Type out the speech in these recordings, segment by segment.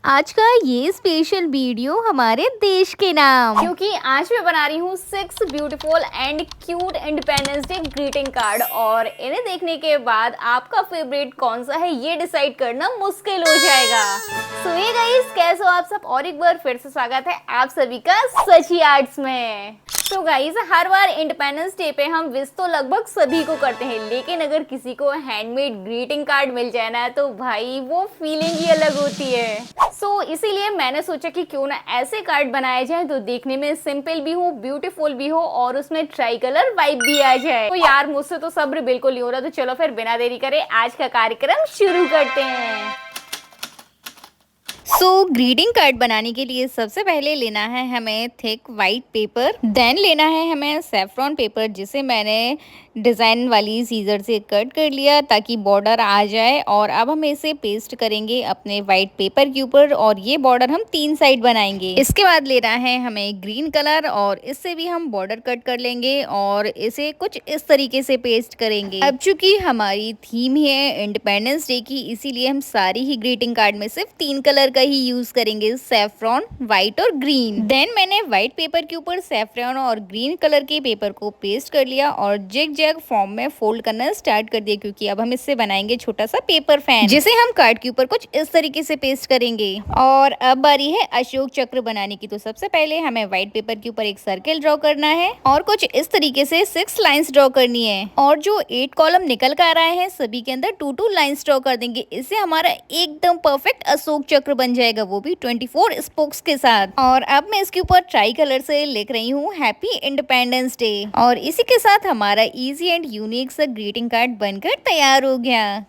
आज का ये स्पेशल वीडियो हमारे देश के नाम, क्योंकि आज मैं बना रही हूँ 6 beautiful and cute independence day greeting card और इन्हें देखने के बाद आपका फेवरेट कौन सा है ये डिसाइड करना मुश्किल हो जाएगा। सो ये गाइस, कैसे हो आप सब? और एक बार फिर से स्वागत है आप सभी का सची आर्ट्स में। तो गाइस, हर बार इंडिपेंडेंस डे पे हम विश तो लगभग सभी को करते हैं, लेकिन अगर किसी को हैंडमेड ग्रीटिंग कार्ड मिल जाए ना तो भाई वो फीलिंग ही अलग होती है। सो इसीलिए मैंने सोचा कि क्यों ना ऐसे कार्ड बनाए जाए तो देखने में सिंपल भी हो, ब्यूटीफुल भी हो और उसमें ट्राई कलर वाइब भी आ जाए। तो यार, मुझसे तो सब्र बिल्कुल नहीं हो रहा, तो चलो फिर बिना देरी करे आज का कार्यक्रम शुरू करते हैं। ग्रीटिंग कार्ड बनाने के लिए सबसे पहले लेना है हमें थिक वाइट पेपर, देन लेना है हमें सेफ्रॉन पेपर जिसे मैंने डिज़ाइन वाली सीजर से कट कर लिया ताकि बॉर्डर आ जाए। और अब हम इसे पेस्ट करेंगे अपने वाइट पेपर के ऊपर और ये बॉर्डर हम 3 साइड बनाएंगे। इसके बाद लेना है हमें ग्रीन कलर और इससे भी हम बॉर्डर कट कर लेंगे और इसे कुछ इस तरीके से पेस्ट करेंगे। अब चूंकि हमारी थीम है इंडिपेंडेंस डे की, इसीलिए हम सारी ही ग्रीटिंग कार्ड में सिर्फ 3 कलर का ही यूज करेंगे, सेफ्रॉन, व्हाइट और ग्रीन। देन मैंने व्हाइट पेपर के ऊपर सेफ्रॉन और ग्रीन कलर के पेपर को पेस्ट कर लिया और जिग जैग फॉर्म में फोल्ड करना स्टार्ट कर दिया, क्योंकि अब हम इससे बनाएंगे छोटा सा पेपर फैन जिसे हम कार्ड के ऊपर कुछ इस तरीके से पेस्ट करेंगे। और अब बारी है अशोक चक्र बनाने की। तो सबसे पहले हमें व्हाइट पेपर के ऊपर एक सर्किल ड्रॉ करना है और कुछ इस तरीके से 6 लाइंस ड्रॉ करनी है और जो 8 कॉलम निकल कर आ रहे हैं सभी के अंदर 2 लाइंस ड्रॉ कर देंगे। इससे हमारा एकदम परफेक्ट अशोक चक्र बन जाएगा, वो भी 24 स्पोक्स के साथ। और अब मैं इसके ऊपर ट्राई कलर से लिख रही हूँ हैप्पी इंडिपेंडेंस डे और इसी के साथ हमारा इजी एंड यूनिक सा ग्रीटिंग कार्ड बनकर तैयार हो गया।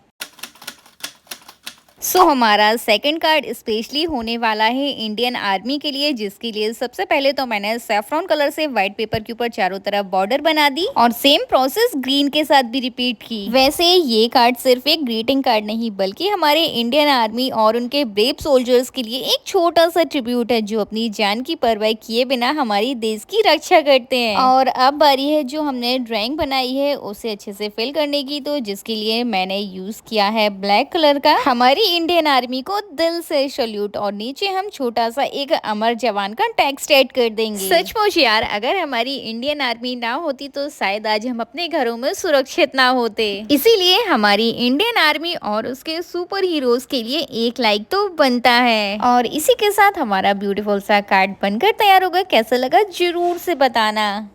हमारा सेकंड कार्ड स्पेशली होने वाला है इंडियन आर्मी के लिए, जिसके लिए सबसे पहले तो मैंने सैफ्रॉन कलर से व्हाइट पेपर के ऊपर चारों तरफ बॉर्डर बना दी और सेम प्रोसेस ग्रीन के साथ भी रिपीट की। वैसे ये कार्ड सिर्फ एक ग्रीटिंग कार्ड नहीं बल्कि हमारे इंडियन आर्मी और उनके ब्रेव सोल्जर्स के लिए एक छोटा सा ट्रिब्यूट है, जो अपनी जान की परवाह किए बिना हमारी देश की रक्षा करते हैं। और अब बारी है जो हमने ड्राइंग बनाई है उसे अच्छे से फिल करने की, तो जिसके लिए मैंने यूज किया है ब्लैक कलर का। हमारी इंडियन आर्मी को दिल से सल्यूट और नीचे हम छोटा सा एक अमर जवान का टेक्स्ट ऐड कर देंगे। सचमुच यार, अगर हमारी इंडियन आर्मी ना होती तो शायद आज हम अपने घरों में सुरक्षित ना होते। इसीलिए हमारी इंडियन आर्मी और उसके सुपर हीरोज के लिए एक लाइक तो बनता है। और इसी के साथ हमारा ब्यूटीफुल सा कार्ड बनकर तैयार होगा। कैसा लगा जरूर से बताना।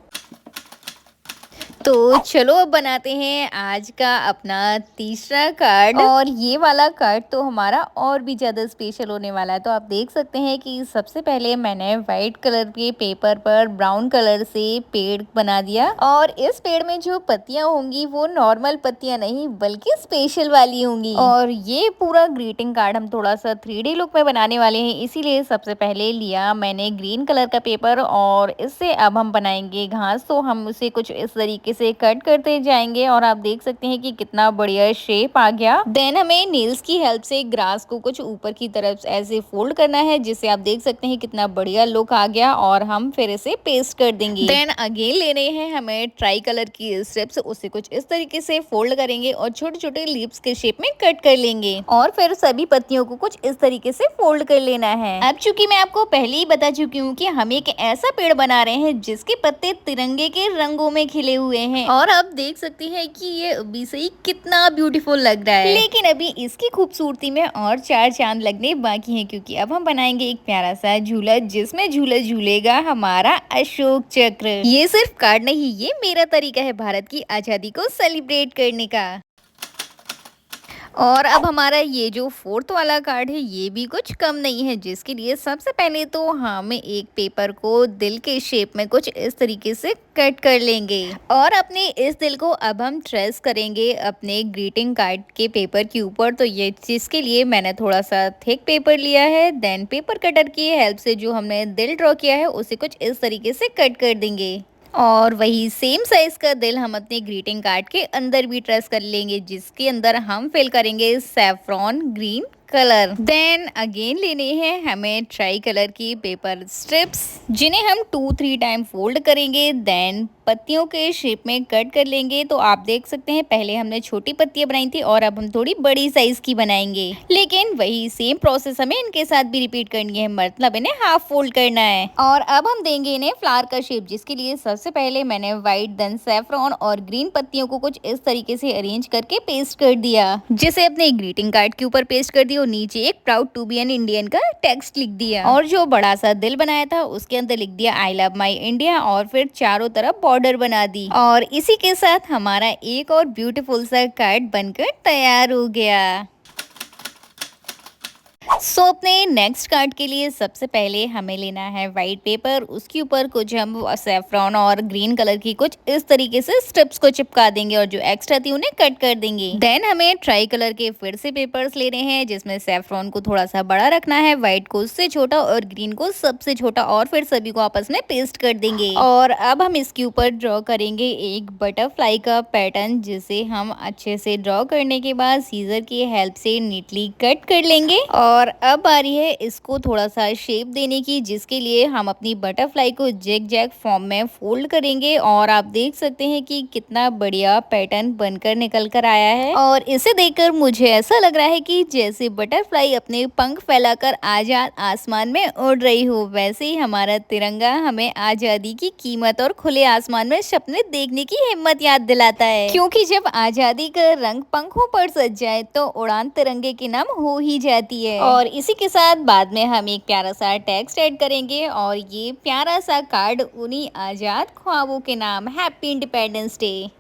तो चलो अब बनाते हैं आज का अपना तीसरा कार्ड और ये वाला कार्ड तो हमारा और भी ज्यादा स्पेशल होने वाला है। तो आप देख सकते हैं कि सबसे पहले मैंने व्हाइट कलर के पेपर पर ब्राउन कलर से पेड़ बना दिया और इस पेड़ में जो पत्तियां होंगी वो नॉर्मल पत्तियां नहीं बल्कि स्पेशल वाली होंगी। और ये पूरा ग्रीटिंग कार्ड हम थोड़ा सा 3D लुक में बनाने वाले हैं, इसीलिए सबसे पहले लिया मैंने ग्रीन कलर का पेपर और इससे अब हम बनाएंगे घास। तो हम उसे कुछ इस तरीके से कट करते जाएंगे और आप देख सकते हैं कि कितना बढ़िया शेप आ गया। देन हमें नील्स की हेल्प से ग्रास को कुछ ऊपर की तरफ ऐसे फोल्ड करना है, जिससे आप देख सकते हैं कितना बढ़िया लुक आ गया और हम फिर इसे पेस्ट कर देंगे। देन अगेन ले रहे हैं हमें ट्राई कलर की स्ट्रिप्स, उसे कुछ इस तरीके से फोल्ड करेंगे और छोटे छोटे लीव्स के शेप में कट कर लेंगे और फिर सभी पत्तियों को कुछ इस तरीके से फोल्ड कर लेना है। अब चूंकि मैं आपको पहले ही बता चुकी हूँ कि हम एक ऐसा पेड़ बना रहे हैं जिसके पत्ते तिरंगे के रंगों में खिले हुए हैं और आप देख सकते हैं कि ये अभी से ही कितना ब्यूटीफुल लग रहा है। लेकिन अभी इसकी खूबसूरती में और 4 चांद लगने बाकी हैं, क्योंकि अब हम बनाएंगे एक प्यारा सा झूला जिसमें झूला झूलेगा हमारा अशोक चक्र। ये सिर्फ कार्ड नहीं, ये मेरा तरीका है भारत की आजादी को सेलिब्रेट करने का। और अब हमारा ये जो 4th वाला कार्ड है ये भी कुछ कम नहीं है, जिसके लिए सबसे पहले तो हम एक पेपर को दिल के शेप में कुछ इस तरीके से कट कर लेंगे और अपने इस दिल को अब हम ट्रेस करेंगे अपने ग्रीटिंग कार्ड के पेपर के ऊपर। तो ये जिसके लिए मैंने थोड़ा सा थिक पेपर लिया है। देन पेपर कटर की हेल्प से जो हमने दिल ड्रॉ किया है उसे कुछ इस तरीके से कट कर देंगे और वही सेम साइज का दिल हम अपने ग्रीटिंग कार्ड के अंदर भी ट्रेस कर लेंगे, जिसके अंदर हम फिल करेंगे saffron green colour. Then again लेने हैं हमें ट्राई कलर की पेपर स्ट्रिप्स, जिन्हें हम 2-3 टाइम फोल्ड करेंगे। देन पत्तियों के शेप में कट कर लेंगे। तो आप देख सकते हैं पहले हमने छोटी पत्तियां बनाई थी और अब हम थोड़ी बड़ी साइज की बनाएंगे, लेकिन वही सेम प्रोसेस हमें इनके साथ भी रिपीट करनी है, मतलब इन्हें हाफ फोल्ड करना है। और अब हम देंगे इन्हें फ्लावर का शेप, जिसके लिए सबसे पहले मैंने व्हाइट देन सैफरॉन और ग्रीन पत्तियों को कुछ इस तरीके से अरेंज करके पेस्ट कर दिया, जिसे अपने ग्रीटिंग कार्ड के ऊपर पेस्ट कर दिया और नीचे एक proud to be an Indian का टेक्स्ट लिख दिया। और जो बड़ा सा दिल बनाया था उसके अंदर लिख दिया आई लव माई इंडिया, और फिर चारों तरफ बॉर्डर बना दी। और इसी के साथ हमारा एक और ब्यूटीफुल सा कार्ड बनकर तैयार हो गया। सो अपने नेक्स्ट कार्ड के लिए सबसे पहले हमें लेना है व्हाइट पेपर, उसके ऊपर कुछ हम सैफरॉन और ग्रीन कलर की कुछ इस तरीके से स्ट्रिप्स को चिपका देंगे और जो एक्स्ट्रा थी उन्हें कट कर देंगे। देन हमें ट्राई कलर के फिर से पेपर्स लेने हैं, जिसमें सैफरॉन को थोड़ा सा बड़ा रखना है, व्हाइट को उससे छोटा और ग्रीन को सबसे छोटा, और फिर सभी को आपस में पेस्ट कर देंगे। और अब हम इसके ऊपर ड्रॉ करेंगे एक बटरफ्लाई का पैटर्न, जिसे हम अच्छे से ड्रॉ करने के बाद सीजर की हेल्प से नीटली कट कर लेंगे। और अब बारी है इसको थोड़ा सा शेप देने की, जिसके लिए हम अपनी बटरफ्लाई को जैग जैग फॉर्म में फोल्ड करेंगे। और आप देख सकते हैं कि कितना बढ़िया पैटर्न बनकर निकल कर आया है। और इसे देखकर मुझे ऐसा लग रहा है कि जैसे बटरफ्लाई अपने पंख फैलाकर आजाद आसमान में उड़ रही हो, वैसे ही हमारा तिरंगा हमें आजादी की कीमत और खुले आसमान में सपने देखने की हिम्मत याद दिलाता है। क्योंकि जब आजादी का रंग पंखों पर सज जाए तो उड़ान तिरंगे के नाम हो ही जाती है। और इसी के साथ बाद में हम एक प्यारा सा टेक्स्ट ऐड करेंगे, और ये प्यारा सा कार्ड उन्हीं आजाद ख्वाबों के नाम, हैप्पी इंडिपेंडेंस डे।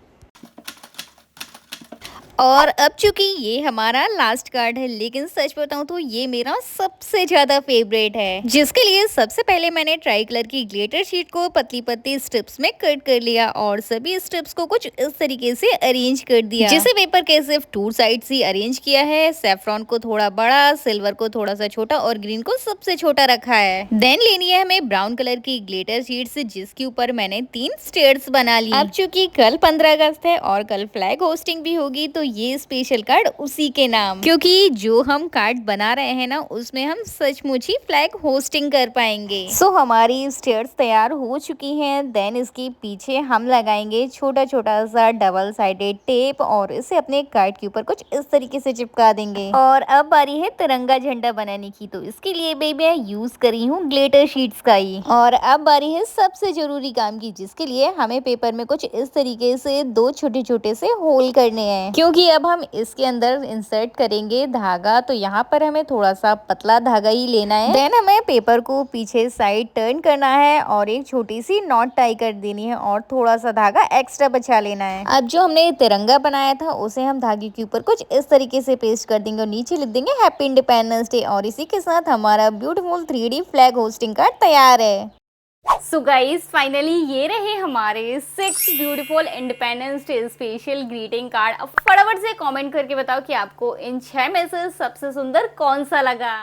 और अब चूंकि ये हमारा लास्ट कार्ड है, लेकिन सच बताऊं तो ये मेरा सबसे ज्यादा फेवरेट है, जिसके लिए सबसे पहले मैंने ट्राई कलर की ग्लिटर शीट को पतली पतली स्ट्रिप्स में कट कर लिया और सभी स्ट्रिप्स को कुछ इस तरीके से अरेंज कर दिया, जिसे पेपर के सिर्फ 2 साइड्स ही अरेंज किया है। सैफरॉन को थोड़ा बड़ा, सिल्वर को थोड़ा सा छोटा और ग्रीन को सबसे छोटा रखा है। देन लेनी है हमें ब्राउन कलर की ग्लिटर शीट, जिसके ऊपर मैंने 3 स्टेयर्स बना ली। अब चूंकि कल 15 अगस्त है और कल फ्लैग होस्टिंग भी होगी, तो ये स्पेशल कार्ड उसी के नाम, क्योंकि जो हम कार्ड बना रहे हैं ना, उसमें हम सचमुच ही फ्लैग होस्टिंग कर पाएंगे। सो हमारी स्टेयर्स तैयार हो चुकी हैं। देन इसके पीछे हम लगाएंगे छोटा छोटा सा डबल साइडेड टेप और इसे अपने कार्ड के ऊपर कुछ इस तरीके से चिपका देंगे। और अब बारी है तिरंगा झंडा बनाने की, तो इसके लिए बेबी मैं यूज करी हूँ ग्लिटर शीट्स का ही। और अब बारी है सबसे जरूरी काम की, जिसके लिए हमें पेपर में कुछ इस तरीके से 2 छोटे छोटे से होल करने हैं, क्योंकि अब हम इसके अंदर इंसर्ट करेंगे धागा। तो यहाँ पर हमें थोड़ा सा पतला धागा ही लेना है। देन हमें पेपर को पीछे साइड टर्न करना है और एक छोटी सी नॉट टाई कर देनी है और थोड़ा सा धागा एक्स्ट्रा बचा लेना है। अब जो हमने तिरंगा बनाया था उसे हम धागे के ऊपर कुछ इस तरीके से पेस्ट कर देंगे और नीचे लिख देंगे हैप्पी इंडिपेंडेंस डे। और इसी के साथ हमारा beautiful 3D flag hosting card तैयार है। सो गाइज फाइनली ये रहे हमारे 6 beautiful independence day special greeting card. अब फटाफट से कमेंट करके बताओ कि आपको इन 6 में से सबसे सुंदर कौन सा लगा।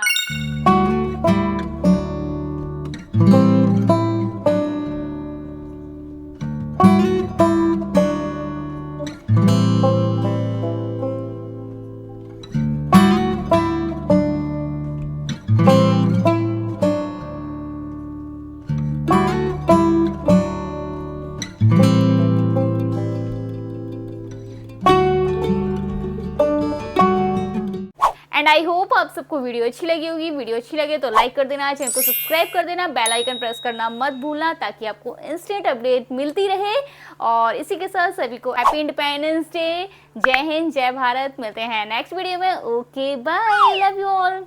एंड आई होप आप सबको वीडियो अच्छी लगी होगी। वीडियो अच्छी लगे तो लाइक कर देना, चैनल को सब्सक्राइब कर देना, बेल आइकन प्रेस करना मत भूलना, ताकि आपको इंस्टेंट अपडेट मिलती रहे। और इसी के साथ सभी को हैप्पी इंडिपेंडेंस डे। जय हिंद, जय भारत। मिलते हैं नेक्स्ट वीडियो में। Okay bye, love you all.